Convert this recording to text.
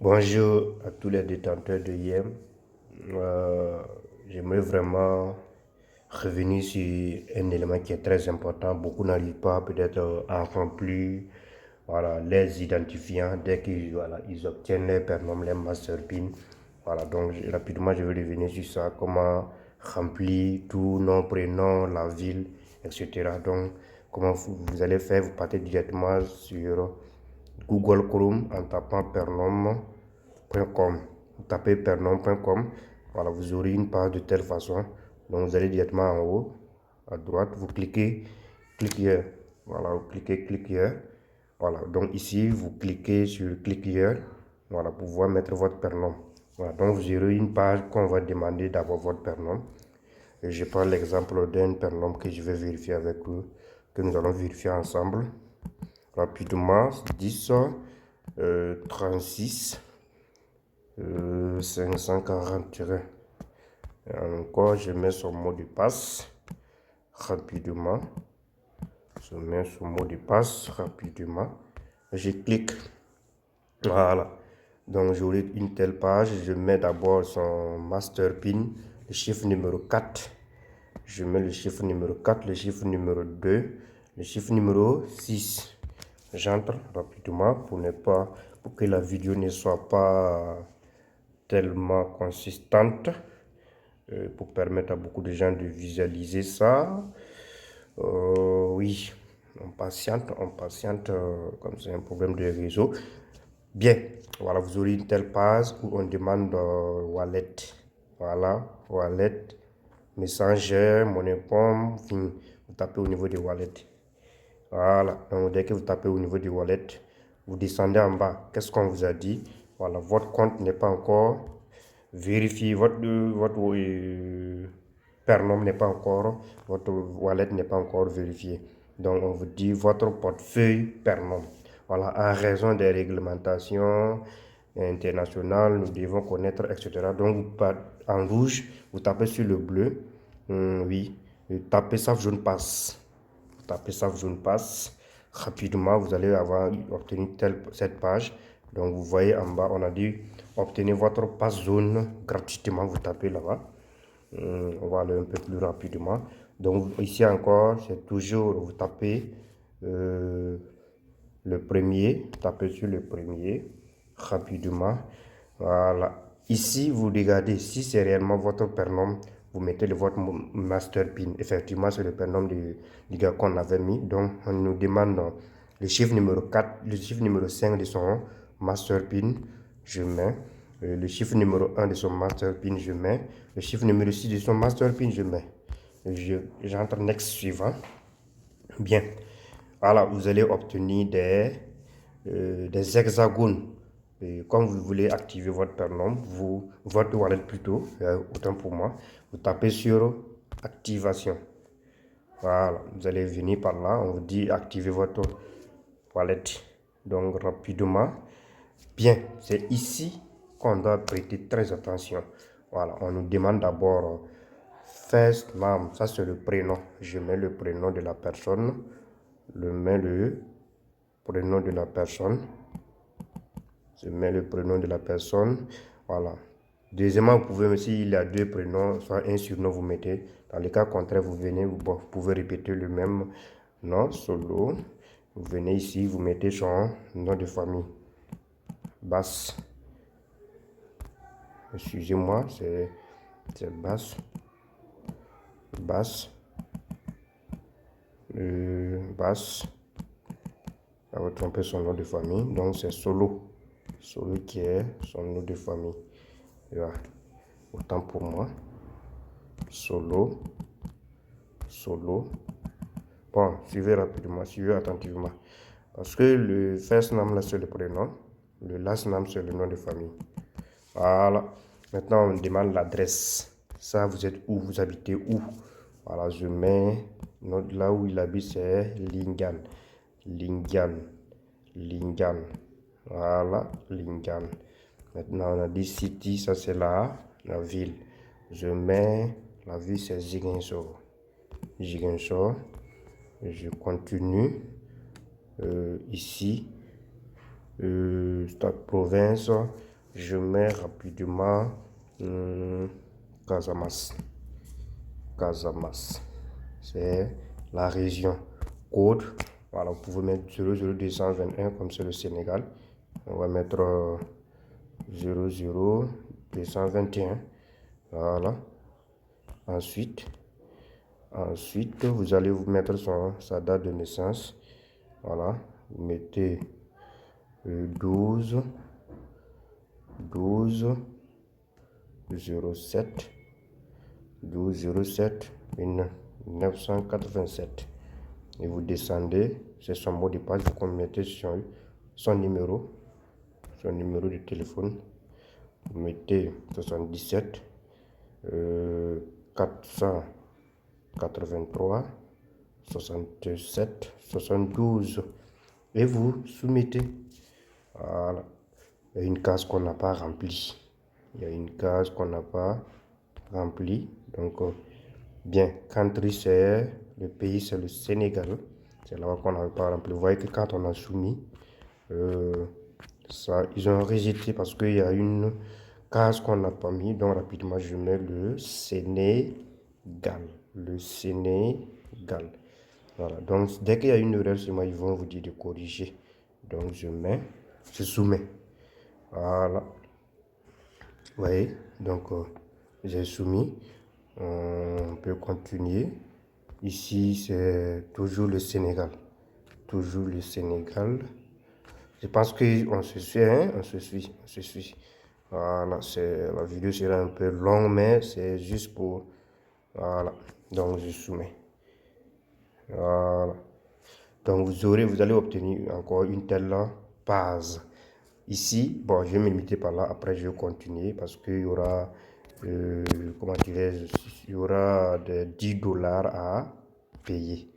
Bonjour à tous les détenteurs de YEM. Euh, J'aimerais vraiment revenir sur un élément qui est très important. Beaucoup n'arrivent pas peut-être à remplir voilà, les identifiants dès qu'ils ils obtiennent les pernoms, les master PIN. Voilà, donc rapidement je vais revenir sur ça, comment remplir tout nom, prénom, la ville, etc. Donc comment vous allez faire, vous partez directement sur Google Chrome en tapant pernom.com. Vous tapez pernom.com, voilà, vous aurez une page de telle façon. Donc vous allez directement en haut, à droite, vous cliquez, click here. Voilà, vous cliquez, click here. Voilà, donc ici, vous cliquez sur click here, voilà, pour pouvoir mettre votre pernom. Voilà, donc vous aurez une page qu'on va demander d'avoir votre pernom. Et je prends l'exemple d'un pernom que je vais vérifier avec eux, que nous allons vérifier ensemble. Rapidement, 10, 36, 540. Encore, je mets son mot de passe rapidement. Je mets son mot de passe rapidement. Je clique. Voilà. Donc, j'aurai une telle page. Je mets d'abord son master PIN, le chiffre numéro 4. Je mets le chiffre numéro 4, le chiffre numéro 2, le chiffre numéro 6. J'entre rapidement pour que la vidéo ne soit pas tellement consistante, pour permettre à beaucoup de gens de visualiser ça. Oui, on patiente, comme c'est un problème de réseau. Bien, voilà, vous aurez une telle page où on demande wallet. Voilà, wallet, messenger, money pomme, enfin, vous tapez au niveau des wallets. Voilà, donc dès que vous tapez au niveau du wallet, vous descendez en bas. Qu'est-ce qu'on vous a dit? Voilà, votre compte n'est pas encore vérifié, votre pernom n'est pas encore, votre wallet n'est pas encore vérifié. Donc on vous dit votre portefeuille pernom. Voilà, en raison des réglementations internationales, nous devons connaître, etc. Donc en rouge, vous tapez sur le bleu, oui, tapez ça jaune passe. Tapez ça, jaune passe. Rapidement, vous allez avoir obtenu cette page. Donc, vous voyez en bas, on a dit obtenez votre passe zone gratuitement. Vous tapez là-bas. On va aller un peu plus rapidement. Donc, ici encore, c'est toujours, vous tapez le premier. Tapez sur le premier rapidement. Voilà. Ici, vous regardez si c'est réellement votre pernom. Vous mettez votre master PIN. Effectivement, c'est le pernom du gars qu'on avait mis. Donc, on nous demande le chiffre numéro 4, le chiffre numéro 5 de son master PIN. Je mets. Le chiffre numéro 1 de son master PIN, je mets. Le chiffre numéro 6 de son master PIN, je mets. J'entre next suivant. Bien. Voilà, vous allez obtenir des hexagones. Et comme vous voulez activer votre pernom, votre wallet plutôt, autant pour moi, vous tapez sur activation. Voilà, vous allez venir par là, on vous dit activer votre wallet. Donc rapidement, bien, c'est ici qu'on doit prêter très attention. Voilà, on nous demande d'abord first name, ça c'est le prénom. Je mets le prénom de la personne, je mets le prénom de la personne. Je mets le prénom de la personne. Voilà. Deuxièmement, vous pouvez, s'il y a deux prénoms, soit un surnom, vous mettez. Dans le cas contraire, vous venez, vous pouvez répéter le même nom, solo. Vous venez ici, vous mettez son nom de famille. Basse. Excusez-moi, c'est basse. Basse. Basse. Ça va tromper son nom de famille. Donc, c'est solo. Solo qui est son nom de famille. Voilà. Autant pour moi. Solo. Solo. Bon, suivez rapidement, suivez attentivement. Parce que le first name, là, c'est le prénom. Le last name, c'est le nom de famille. Voilà. Maintenant, on demande l'adresse. Ça, vous êtes où? Vous habitez où? Voilà, je mets là où il habite, c'est Lingan. Lingan. Lingan. Voilà, Lingan. Maintenant, on a dit city, ça c'est la ville. Je mets, la ville c'est Ziguinchor. Ziguinchor. Je continue. Ici, stade province. je mets rapidement Casamance. Casamance, c'est la région. Code, voilà, vous pouvez mettre 00221 comme c'est le Sénégal. On va mettre 00221. Voilà. Ensuite, vous allez vous mettre sa date de naissance. Voilà. Vous mettez 12 07 1987. Et vous descendez, c'est son mot de passe, vous mettez son numéro de téléphone. Vous mettez 77 483 67 72 et vous soumettez. Voilà. Il y a une case qu'on n'a pas remplie. Donc, bien, country, c'est le pays, c'est le Sénégal. C'est là qu'on n'a pas rempli. Vous voyez que quand on a soumis, ça, ils ont rejeté parce qu'il y a une case qu'on n'a pas mis. Donc, rapidement, je mets le Sénégal. Le Sénégal. Voilà. Donc, dès qu'il y a une erreur sur moi, ils vont vous dire de corriger. Donc, je soumets. Voilà. Vous voyez, donc j'ai soumis. On peut continuer. Ici, c'est toujours le Sénégal. Toujours le Sénégal. Je pense qu'on se suit, hein? On se suit. Voilà, la vidéo sera un peu longue, mais c'est juste pour... Voilà, donc je soumets. Voilà. Donc vous allez obtenir encore une telle base. Ici, bon, je vais me limiter par là. Après, je vais continuer parce qu'il y aura, comment dirais-je, il y aura des $10 à payer.